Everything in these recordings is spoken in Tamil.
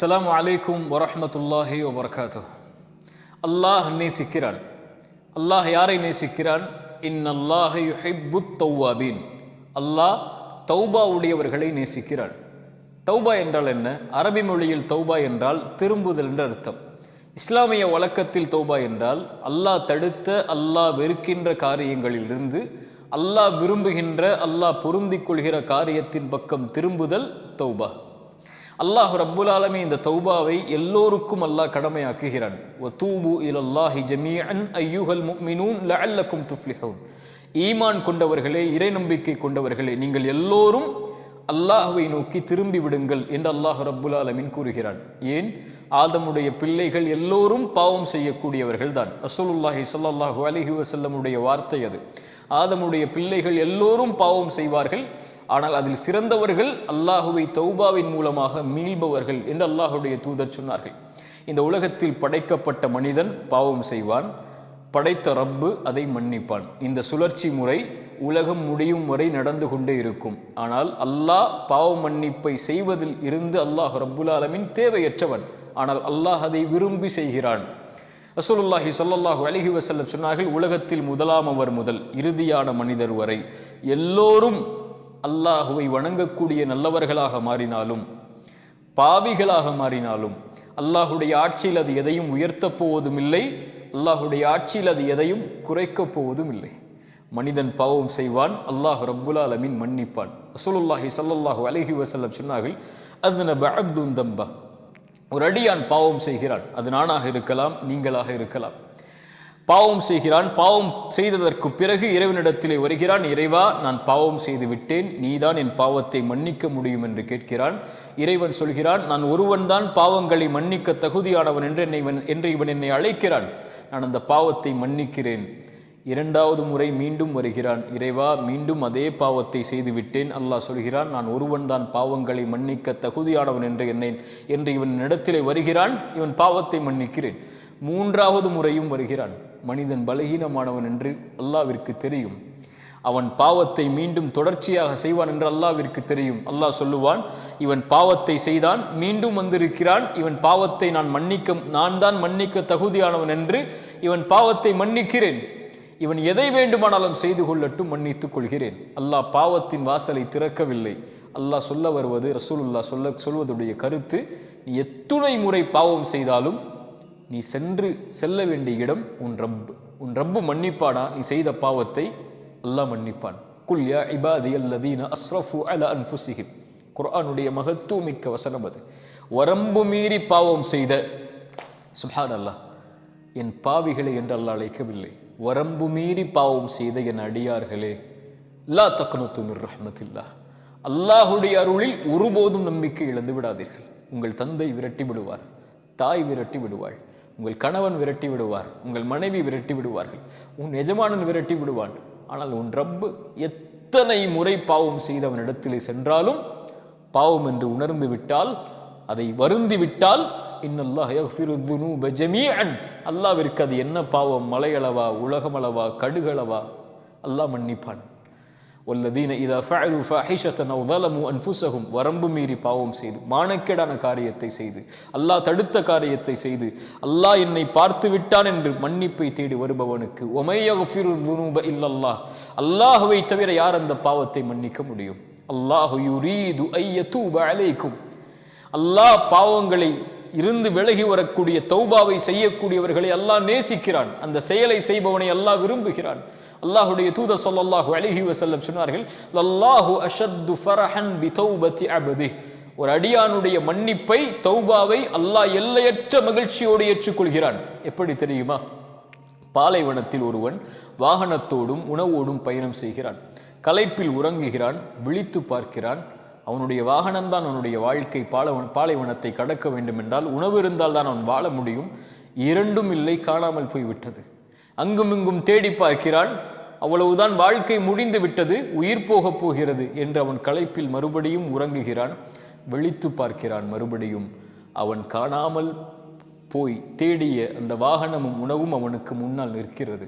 அஸ்ஸலாமு அலைக்கும் வரஹ்மத்துல்லாஹி வபரகாத்துஹ். அல்லாஹ் நேசிக்கிறான். அல்லாஹ் யாரை நேசிக்கிறான்? இன்னல்லாஹ யுஹிப்புத் தவ்வாபீன். அல்லாஹ் தௌபா உடையவர்களை நேசிக்கிறான். தௌபா என்றால் என்ன? அரபி மொழியில் தௌபா என்றால் திரும்புதல் என்ற அர்த்தம். இஸ்லாமிய வழக்கத்தில் தௌபா என்றால் அல்லாஹ் தடுத்த, அல்லாஹ் வெறுக்கின்ற காரியங்களிலிருந்து அல்லாஹ் விரும்புகின்ற, அல்லாஹ் பொருந்திக் கொள்கிற காரியத்தின் பக்கம் திரும்புதல் தௌபா. அல்லாஹ் ரப்புல் ஆலமீன் இந்த தௌபாவை எல்லோருக்கும் அல்லாஹ் கடமையாக்குகிறான். வதூபு இலல்லாஹி ஜமீஅன் அய்யுஹல் முஃமினூன் லஅல்லக்கும் துஃப்லிஹூன். ஈமான் கொண்டவர்களே, இறை நம்பிக்கை கொண்டவர்களே, நீங்கள் எல்லோரும் அல்லாஹ்வை நோக்கி திரும்பி விடுங்கள் என்று அல்லாஹ் ரப்புல் ஆலமீன் கூறுகிறான். ஏன்? ஆதமுடைய பிள்ளைகள் எல்லோரும் பாவம் செய்யக்கூடியவர்கள் தான். ரசூலுல்லாஹி ஸல்லல்லாஹு அலைஹி வஸல்லமுடைய வார்த்தை அது. ஆதமுடைய பிள்ளைகள் எல்லோரும் பாவம் செய்வார்கள், ஆனால் அதில் சிறந்தவர்கள் அல்லாஹுவை தௌபாவின் மூலமாக மீள்பவர்கள் என்று அல்லாஹுடைய தூதர் சொன்னார்கள். இந்த உலகத்தில் படைக்கப்பட்ட மனிதன் பாவம் செய்வான், படைத்த ரப்பு அதை மன்னிப்பான். இந்த சுழற்சி முறை உலகம் முடியும் வரை நடந்து கொண்டே இருக்கும். ஆனால் அல்லாஹ் பாவ மன்னிப்பை செய்வதில் இருந்து அல்லாஹ் ரப்புல் ஆலமீன் தேவையற்றவன். ஆனால் அல்லாஹ் அதை விரும்பி செய்கிறான். ரசூலுல்லாஹி ஸல்லல்லாஹு அலைஹி வஸல்லம் சொன்னார்கள், உலகத்தில் முதலாமவர் முதல் இறுதியான மனிதர் வரை எல்லோரும் அல்லாஹுவை வணங்கக்கூடிய நல்லவர்களாக மாறினாலும், பாவிகளாக மாறினாலும், அல்லாஹுடைய ஆட்சியில் அது எதையும் உயர்த்தப் போவதும் இல்லை, அல்லாஹுடைய ஆட்சியில் அது எதையும் குறைக்கப் போவதும் இல்லை. மனிதன் பாவம் செய்வான், அல்லாஹ் ரப்புல் ஆலமீன் மன்னிப்பான். ரசூலுல்லாஹி ஸல்லல்லாஹு அலைஹி வஸல்லம் சொன்னார்கள், அத்னப அப்துன் தம்பா. ஒரு அடியான் பாவம் செய்கிறான். அது நானாக இருக்கலாம், நீங்களாக இருக்கலாம். பாவம் செய்கிறான். பாவம் செய்ததற்கு பிறகு இறைவனிடத்திலே வருகிறான். இறைவா, நான் பாவம் செய்து விட்டேன், நீதான் என் பாவத்தை மன்னிக்க முடியும் என்று கேட்கிறான். இறைவன் சொல்கிறான், நான் ஒருவன் தான் பாவங்களை மன்னிக்க தகுதியானவன் என்று இவன் என்னை அழைக்கிறான், நான் அந்த பாவத்தை மன்னிக்கிறேன். இரண்டாவது முறை மீண்டும் வருகிறான். இறைவா, மீண்டும் அதே பாவத்தை செய்து விட்டேன். அல்லாஹ் சொல்கிறான், நான் ஒருவன் தான் பாவங்களை மன்னிக்க தகுதியானவன் என்று இவன் இடத்திலே வருகிறான். இவன் பாவத்தை மன்னிக்கிறேன். மூன்றாவது முறையும் வருகிறான். மனிதன் பலகீனமானவன் என்று அல்லாஹ்விற்கு தெரியும். அவன் பாவத்தை மீண்டும் தொடர்ச்சியாக செய்வான் என்று அல்லாஹ்விற்கு தெரியும். அல்லாஹ் சொல்லுவான், இவன் பாவத்தை செய்தான், மீண்டும் வந்திருக்கிறான், இவன் பாவத்தை நான் தான் மன்னிக்க தகுதியானவன் என்று இவன் பாவத்தை மன்னிக்கிறேன். இவன் எதை வேண்டுமானாலும் செய்து கொள்ளட்டும், மன்னித்துக் கொள்கிறேன். அல்லாஹ் பாவத்தின் வாசலை திறக்கவில்லை. அல்லாஹ் சொல்ல வருவது, ரசூலுல்லாஹ் சொல்வதுடைய கருத்து, நீ எத்துணை முறை பாவம் செய்தாலும் நீ செல்ல வேண்டிய இடம் உன் ரப்பு மன்னிப்பானா? நீ செய்த பாவத்தை அல்லாஹ் மன்னிப்பான். குல் யா இபாதியல்லதீன அஸ்ரஃபு அலா அன்ஃபுஸிஹிம். குர்ஆனுடைய மகத்துவமிக்க வசனம் அது. வரம்பு மீறி பாவம் செய்த, சுப்ஹானல்லாஹ், என் பாவிகளை என்று அல்லாஹ் அழைக்கவில்லை. வரம்பு மீறி பாவம் செய்த என் அடியார்களே, லா தக்னது மிர் ரஹ்மத்தில்லாஹ், அல்லாஹுடைய அருளில் ஒருபோதும் நம்பிக்கை இழந்து விடாதீர்கள். உங்கள் தந்தை விரட்டி விடுவார், தாய் விரட்டி விடுவாள், உங்கள் கணவன் விரட்டி விடுவார், உங்கள் மனைவி விரட்டி விடுவார்கள், உன் எஜமானன் விரட்டி விடுவான். ஆனால் உன் ரப்பு எத்தனை முறை பாவம் செய்தவனிடத்திலே சென்றாலும் பாவம் என்று உணர்ந்து விட்டால், அதை வருந்தி விட்டால், இன்னல்லாஹ் யக்ஃபிரு துனூப ஜமீஅன், அல்லாஹ்விற்கு அது என்ன பாவம், மலையளவா, உலகமளவா, கடுகளவா, அல்லாஹ் மன்னிப்பான். வல்லதீன இதா ஃபஅலு ஃபாஹிஷத்தன் அவ் ஸலமு அன்ஃபுஸஹும், வரம்பு மீறி பாவம் செய்து, மானக்கேடான காரியத்தை செய்து, அல்லாஹ் தடுத்த காரியத்தை செய்து, அல்லாஹ் என்னை பார்த்து விட்டான் என்று மன்னிப்பை தேடி வருபவனுக்கு வமை யக்ஃபிரு துனூப இல்லல்லாஹ், அல்லாஹ்வை தவிர யார் அந்த பாவத்தை மன்னிக்க முடியும்? அல்லாஹு யுரீது ஐயதூப அலைக்கும், அல்லாஹ் பாவங்களை இருந்து விலகி வரக்கூடிய தௌபாவை செய்யக்கூடியவர்களை அல்லாஹ் நேசிக்கிறான். அந்த செயலை செய்பவனை அல்லாஹ் விரும்புகிறான். அல்லாஹுடைய தூதர் ஸல்லல்லாஹு அலைஹி வஸல்லம் சொன்னார்கள், லல்லாஹு அஷத்து ஃபரஹன் பி தௌபதி அப்திஹ். ஒரு அடியானுடைய மன்னிப்பை, தௌபாவை அல்லாஹ் எல்லையற்ற மகிழ்ச்சியோடு ஏற்றுக்கொள்கிறான். எப்படி தெரியுமா? பாலைவனத்தில் ஒருவன் வாகனத்தோடும் உணவோடும் பயணம் செய்கிறான். களைப்பில் உறங்குகிறான், விழித்து பார்க்கிறான். அவனுடைய வாகனம்தான் அவனுடைய வாழ்க்கை. பாலைவனத்தை கடக்க வேண்டும் என்றால் உணவு இருந்தால் தான் அவன் வாழ முடியும். இரண்டும் இல்லை, காணாமல் போய்விட்டது. அங்கும் இங்கும் தேடி பார்க்கிறான். அவ்வளவுதான், வாழ்க்கை முடிந்து விட்டது, உயிர் போகப் போகிறது என்று அவன் களைப்பில் மறுபடியும் உறங்குகிறான். விழித்து பார்க்கிறான், மறுபடியும் அவன் காணாமல் போய் தேடிய அந்த வாகனமும் உணவும் அவனுக்கு முன்னால் நிற்கிறது.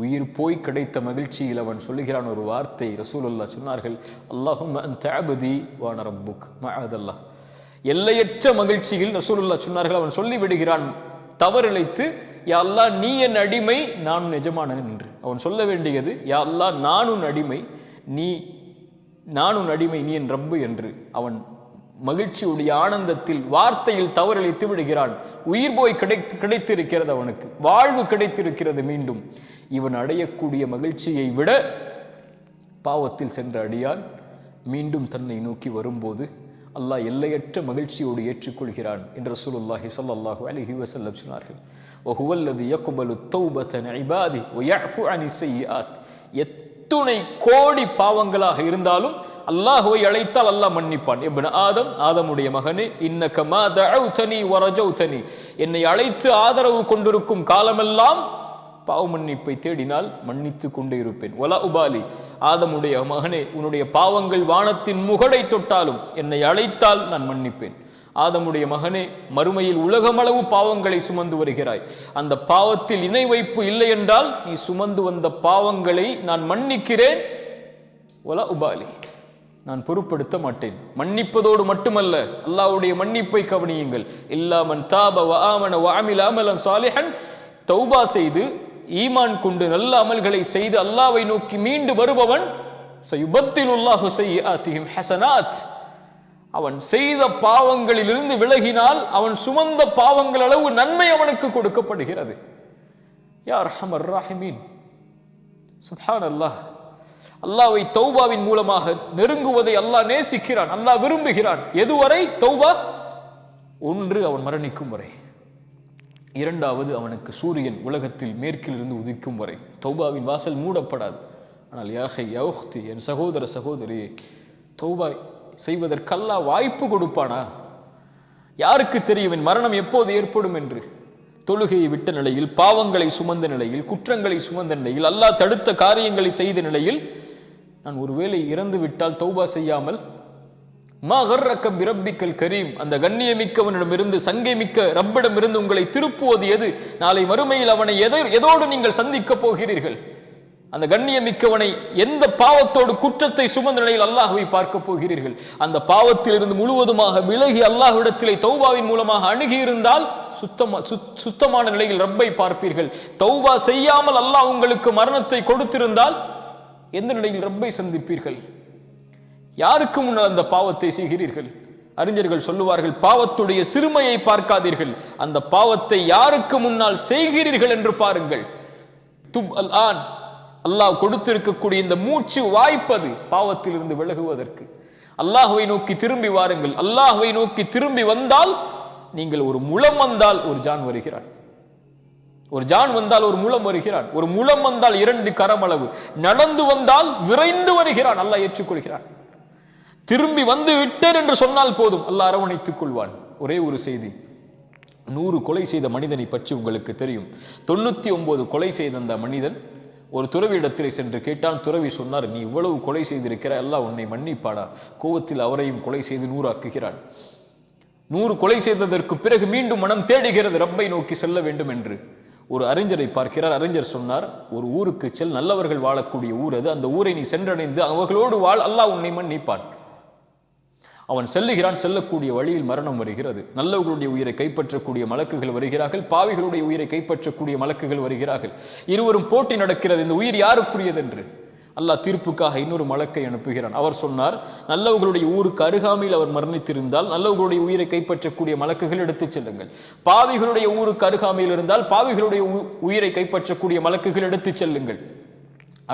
உயிர் போய் கிடைத்த மகிழ்ச்சியில் அவன் சொல்லுகிறான் ஒரு வார்த்தை. ரசூலுல்லாஹ் சொன்னார்கள், அல்லாஹும்ம அன்த அப்தி வ அன ரப்புக். மஅதல்லாஹ், எல்லையற்ற மகிழ்ச்சியில் ரசூலுல்லாஹ் சொன்னார்கள், அவன் சொல்லி விடுகிறான் தவறிழைத்து, யா அல்லாஹ் நீ என் அடிமை நான் எஜமானன் என்று. அவன் சொல்ல வேண்டியது, யா அல்லாஹ் நான் உன் அடிமை நீ என் ரப்பு என்று. அவன் மகிழ்ச்சியுடைய ஆனந்தத்தில் வார்த்தையில் தவறிழைத்து விடுகிறான். உயிர் போய் கிடைத்திருக்கிறது, அவனுக்கு வாழ்வு கிடைத்திருக்கிறது. மீண்டும் இவன் அடையக்கூடிய மகிழ்ச்சியை விட பாவத்தில் சென்ற அடியான் மீண்டும் தன்னை நோக்கி வரும்போது அல்லாஹ் எல்லையற்ற மகிழ்ச்சியோடு ஏற்றுக்கொள்கிறான் என்று ரசூலுல்லாஹி ஸல்லல்லாஹு அலைஹி வஸல்லம் சொன்னார்கள். வஹுவல்லதி யக்பலு தௌபத அன் இபாதி வ யஃபு அனி ஸய்யிஆத். எத்துணை கோடி பாவங்களாக இருந்தாலும் அல்லாஹ்வை அழைத்தால் அல்லாஹ் மன்னிப்பான். இப்னு ஆதமுடைய மகனே, இன்னக மா தஅவுதனி வ ரஜௌதனி, என்னை அழைத்து ஆதரவு கொண்டிருக்கும் காலமெல்லாம் பாவ மன்னிப்பை தேடினால் மன்னித்து கொண்டே இருப்பேன். வலா உபாலி, ஆதமுடைய மகனே, உன்னுடைய பாவங்கள் வானத்தின் முகடை தொட்டாலும் என்னை அழைத்தால் நான் மன்னிப்பேன். ஆதமுடைய மகனே, மறுமையில் உலகமளவு பாவங்களை சுமந்து வருகிறாய். அந்த பாவத்தில் இணை வைப்பு இல்லை என்றால் நீ சுமந்து வந்த பாவங்களை நான் மன்னிக்கிறேன். வலா உபாலி, நான் பொருட்படுத்த மாட்டேன். மன்னிப்பதோடு மட்டுமல்ல, அல்லாஹ்வுடைய மன்னிப்பை கவனியுங்கள். இல்லா மன் தாப வ ஆமன வ அமில அமலன் சாலிஹன், தௌபா செய்து ஈமான் கொண்டு நல்ல அமல்களை செய்து அல்லாஹ்வை நோக்கி மீண்டு வருபவன், சயுபத்திலுல்லாஹு ஸய்யிஆத்திஹிம் ஹஸனாத், அவன் செய்த பாவங்களிலிருந்து விலகினால் அவன் சுமந்த பாவங்கள் அளவு நன்மை அவனுக்கு கொடுக்கப்படுகிறது. யா அர்ஹமர் ராஹிமீன். சுப்ஹானல்லாஹ். அல்லாஹ்வை தௌபாவின் மூலமாக நெருங்குவதை அல்லாஹ் நேசிக்கிறான், அல்லாஹ் விரும்புகிறான். எதுவரை தௌபா? ஒன்று, அவன் மரணிக்கும் வரை. இரண்டாவது, அவனுக்கு சூரியன் உலகத்தில் மேற்கிலிருந்து உதிக்கும் வரை தௌபாவின் வாசல் மூடப்படாது. ஆனால் யாஹை யௌஹ்தி, என் சகோதர சகோதரியே, தௌபா செய்வதற்கு அல்லாஹ் வாய்ப்பு கொடுப்பானா? யாருக்கு தெரியும் என் மரணம் எப்போது ஏற்படும் என்று? தொழுகையை விட்ட நிலையில், பாவங்களை சுமந்த நிலையில், குற்றங்களை சுமந்த நிலையில், அல்லாஹ் தடுத்த காரியங்களை செய்த நிலையில் நான் ஒருவேளை இறந்து விட்டால் தௌபா செய்யாமல், மா கர்ரக பிரப்பிக்கல் கரீம், அந்த கண்ணியமிக்கவனிடமிருந்து, சங்கை மிக்க ரப்பிடமிருந்து உங்களை திருப்புவது எது? நாளை மறுமையில் அவனை எதோடு நீங்கள் சந்திக்க போகிறீர்கள்? அந்த கண்ணியமிக்கவனை எந்த பாவத்தோடு, குற்றத்தை சுமந்த நிலையில் அல்லாஹ்வை பார்க்க போகிறீர்கள்? அந்த பாவத்தில் இருந்து முழுவதுமாக விலகி அல்லாஹ்விடத்திலே தௌபாவின் மூலமாக அணுகி இருந்தால் சுத்தமான நிலையில் ரப்பை பார்ப்பீர்கள். தௌபா செய்யாமல் அல்லாஹ் உங்களுக்கு மரணத்தை கொடுத்திருந்தால் எந்த நிலையில் ரப்பை சந்திப்பீர்கள்? யாருக்கு முன்னால் அந்த பாவத்தை செய்கிறீர்கள்? அறிஞர்கள் சொல்லுவார்கள், பாவத்துடைய சிறுமையை பார்க்காதீர்கள், அந்த பாவத்தை யாருக்கு முன்னால் செய்கிறீர்கள் என்று பாருங்கள். துப் அல் ஆன், அல்லாஹ் கொடுத்திருக்கக்கூடிய இந்த மூச்சு வாய்ப்பது பாவத்தில் இருந்து விலகுவதற்கு. அல்லாஹ்வை நோக்கி திரும்பி வாருங்கள். அல்லாஹ்வை நோக்கி திரும்பி வந்தால், நீங்கள் ஒரு முழம் வந்தால் ஒரு ஜான் வருகிறான், ஒரு ஜான் வந்தால் ஒரு முழம் வருகிறான், ஒரு முழம் வந்தால் 2 கரமளவு, நடந்து வந்தால் விரைந்து வருகிறான், அல்லாஹ் ஏற்றுக்கொள்கிறான். திரும்பி வந்து விட்டேன் என்று சொன்னால் போதும், அல்லாஹ் அரவணைத்துக் கொள்வான். ஒரே ஒரு செய்தி, 100 கொலை செய்த மனிதனை பற்றி உங்களுக்கு தெரியும். 99 கொலை செய்த அந்த மனிதன் ஒரு துறவியிடத்திலே சென்று கேட்டான். துறவி சொன்னார், நீ இவ்வளவு கொலை செய்திருக்கிற, அல்லாஹ் உன்னை மன்னிப்பாடா? கோவத்தில் அவரையும் கொலை செய்து 100 ஆக்குகிறான். 100 கொலை செய்ததற்கு பிறகு மீண்டும் மனம் தேடுகிறது ரப்பை நோக்கி செல்ல வேண்டும் என்று. ஒரு அறிஞரை பார்க்கிறார். அறிஞர் சொன்னார், ஒரு ஊருக்கு செல், நல்லவர்கள் வாழக்கூடிய ஊர் அது, அந்த ஊரை நீ சென்றடைந்து அவர்களோடு வாழ், அல்லாஹ் உன்னை மன்னிப்பான். அவன் செல்லுகிறான். செல்லக்கூடிய வழியில் மரணம் வருகிறது. நல்லவர்களுடைய உயிரை கைப்பற்றக்கூடிய மலக்குகள் வருகிறார்கள், பாவிகளுடைய உயிரை கைப்பற்றக்கூடிய மலக்குகள் வருகிறார்கள். இருவரும் போட்டி நடக்கிறது, இந்த உயிர் யாருக்குரியது என்று. அல்லாஹ் தீர்ப்புக்காக இன்னொரு மலக்கை அனுப்புகிறான். அவர் சொன்னார், நல்லவர்களுடைய ஊருக்கு அருகாமையில் அவர் மரணித்திருந்தால் நல்லவர்களுடைய உயிரை கைப்பற்றக்கூடிய மலக்குகள் எடுத்துச் செல்லுங்கள். பாவிகளுடைய ஊருக்கு அருகாமையில் இருந்தால் பாவிகளுடைய உயிரை கைப்பற்றக்கூடிய மலக்குகள் எடுத்துச் செல்லுங்கள்.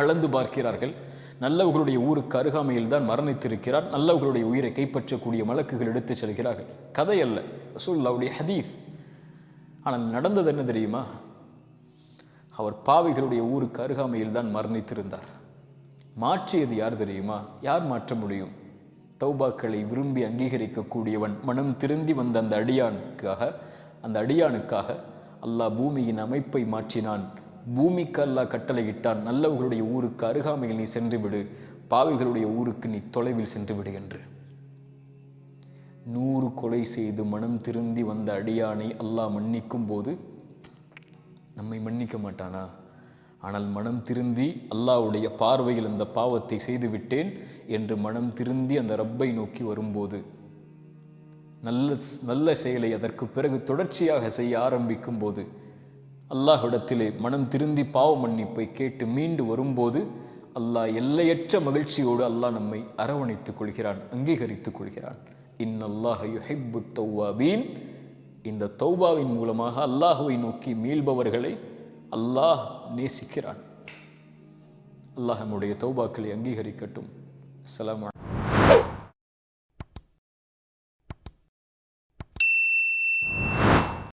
அளந்து பார்க்கிறார்கள். நல்லவர்களுடைய ஊருக்கு அருகாமையில் தான் மரணித்திருக்கிறார். நல்லவர்களுடைய உயிரை கைப்பற்றக்கூடிய மலக்குகள் எடுத்துச் செல்கிறார்கள். கதை அல்ல, ரசூலுல்லாஹ்வுடைய ஹதீஸ். ஆனால் நடந்தது என்ன தெரியுமா? அவர் பாவிகளுடைய ஊருக்கு அருகாமையில் தான் மரணித்திருந்தார். மாற்றியது யார் தெரியுமா? யார் மாற்ற முடியும்? தௌபாக்களை விரும்பி அங்கீகரிக்கக்கூடியவன் மனம் திருந்தி வந்த அந்த அடியானுக்காக அல்லாஹ் பூமியின் அமைப்பை மாற்றினான். பூமிக்கு அல்லாஹ் கட்டளையிட்டான், நல்லவர்களுடைய ஊருக்கு அருகாமையில் நீ சென்று விடு, பாவிகளுடைய ஊருக்கு நீ தொலைவில் சென்று விடு என்று. 100 கொலை செய்து மனம் திருந்தி வந்த அடியானை அல்லாஹ் மன்னிக்கும் போது நம்மை மன்னிக்க மாட்டானா? ஆனால் மனம் திருந்தி அல்லாஹ்வுடைய பார்வையில் அந்த பாவத்தை செய்து விட்டேன் என்று மனம் திருந்தி அந்த ரப்பை நோக்கி வரும்போது நல்ல செயலை அதற்கு பிறகு தொடர்ச்சியாக செய்ய ஆரம்பிக்கும் போது, அல்லாஹ்விடத்திலே மனம் திருந்தி பாவ மன்னிப்பை கேட்டு மீண்டு வரும்போது அல்லாஹ் எல்லையற்ற மகிழ்ச்சியோடு அல்லாஹ் நம்மை அரவணைத்துக் கொள்கிறான், அங்கீகரித்துக் கொள்கிறான். இன்னல்லாஹ யுஹிப்புத் தவ்வாபீன். இந்த தௌபாவின் மூலமாக அல்லாஹுவை நோக்கி மீள்பவர்களை அல்லாஹ் நேசிக்கிறான். அல்லாஹ் நம்முடைய தௌபாக்களை அங்கீகரிக்கட்டும். அஸ்ஸலாமு